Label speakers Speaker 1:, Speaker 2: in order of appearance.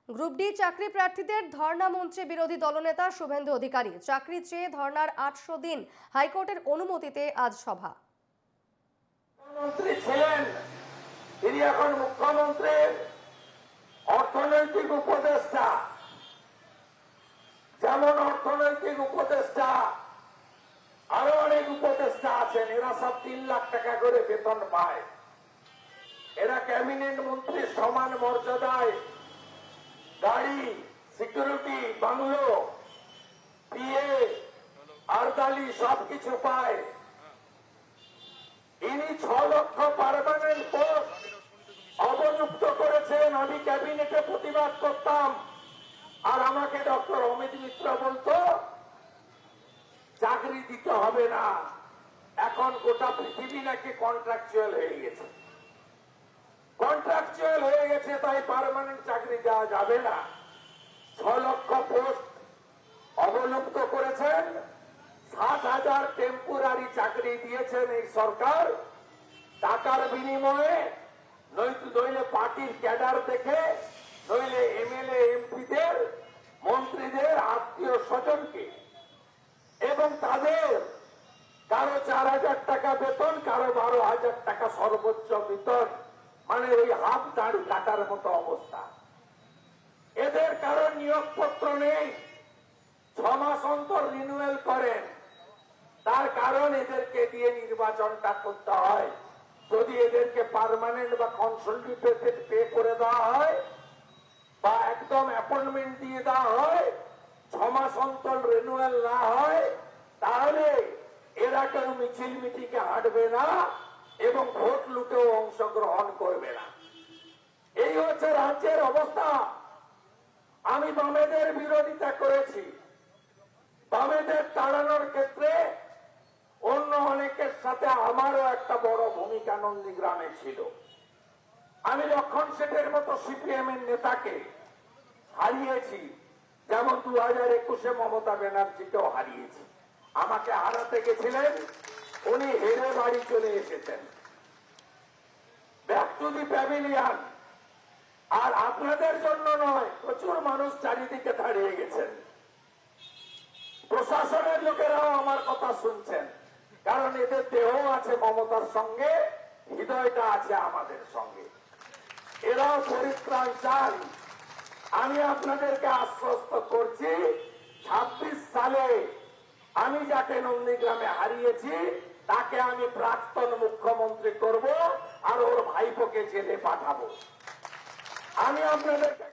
Speaker 1: Group D চাকরি প্রার্থীদের ধর্ণা মঞ্চে বিরোধী দলনেতা শুভেন্দু অধিকারী। চাকরি চেয়ে ধর্ণার ৮০০ দিন, হাইকোর্টের অনুমতিতে আজ সভা।
Speaker 2: মন্ত্রী ছিলেন, তিনি এখন মুখ্যমন্ত্রীর অর্থনৈতিক উপদেষ্টা। যেমন অর্থনৈতিক উপদেষ্টা আরো অনেক উপদেষ্টা আছেন, এরা সব ৩ লাখ টাকা করে বেতন পায়। এরা ক্যাবিনেট মন্ত্রীর সমান মর্যাদায় গাড়ি, সিকিউরিটি, বাংলো, পিএ, আরদালি সবকিছু পায়। ইনি ৬ লক্ষ পার্মানেন্ট পোস্ট অবযুক্ত করেছেন। আমি ক্যাবিনেটে প্রতিবাদ করতাম, আর আমাকে ডক্টর অমিত মিত্র বলতো চাকরি দিতে হবে না, এখন গোটা পৃথিবী নাকি কন্ট্রাকচুয়াল হয়ে গেছে। কন্ট্রাকচুয়াল হয়ে গেছে, তাই পার্মানেন্ট চাকরি দেওয়া যাবে না। ৬ লক্ষ পোস্ট অবলুপ্ত করেছেন, ৭,০০০ টেম্পোরারি চাকরি দিয়েছেন এই সরকার টাকার বিনিময়ে, নইলে পার্টির ক্যাডার দেখে, নইলে এমএলএ এমপিদের, মন্ত্রীদের আত্মীয় স্বজনকে। এবং তাদের কারো ৪,০০০ টাকা বেতন, কারো ১২,০০০ টাকা সর্বোচ্চ বেতন, মানে ওই হাফ দাড়ি কাটার মতো অবস্থা। এদের কারো নিয়োগপত্র নেই, ৬ মাস অন্তর রিনিউয়াল করেন। তার কারণ এদেরকে দিয়ে নির্বাচনটা করতে হয়। যদি এদেরকে পার্মানেন্ট বা কনসলিডেটেড পে করে দেওয়া হয়, বা একদম অ্যাপয়েন্টমেন্ট দিয়ে দেওয়া হয়, ৬ মাস অন্তর রিনিউয়াল না হয়, তাহলে এরা কেউ মিছিল মিটিংয়ে হাঁটবে না এবং ভোট লুটেও অংশগ্রহণ করবে না। এই হচ্ছে রাজ্যের অবস্থা। আমি বামেদের বিরোধিতা করেছি। বামেদের তাড়ানোর ক্ষেত্রে অন্য অনেকের সাথে আমারও একটা বড় ভূমিকা নন্দীগ্রামে ছিল। আমি লক্ষণ শেঠের মতো সিপিএম এর নেতাকে হারিয়েছি, যেমন 2021-এ মমতা ব্যানার্জিকেও হারিয়েছি। আমাকে হারাতে গেছিলেন, উনি হেরে বাড়ি চলে এসেছেন। Back to the pavilion. আর আপনাদের জন্য নয়, প্রচুর মানুষ চারিদিকে দাঁড়িয়ে গেছেন। প্রশাসনের লোকেরাও আমার কথা শুনছেন, কারণ এদের দেহ আছে মমতার সঙ্গে, হৃদয়টা আছে আমাদের সঙ্গে। এরাও পরিত্রাণ চান। আমি আপনাদেরকে আশ্বস্ত করছি, 26 সালে আমি যাকে নন্দীগ্রামে হারিয়েছি তাকে আমি প্রাক্তন মুখ্যমন্ত্রী করব, আর ওর ভাইপোকে জেলে পাঠাবো। আমি আপনাদেরকে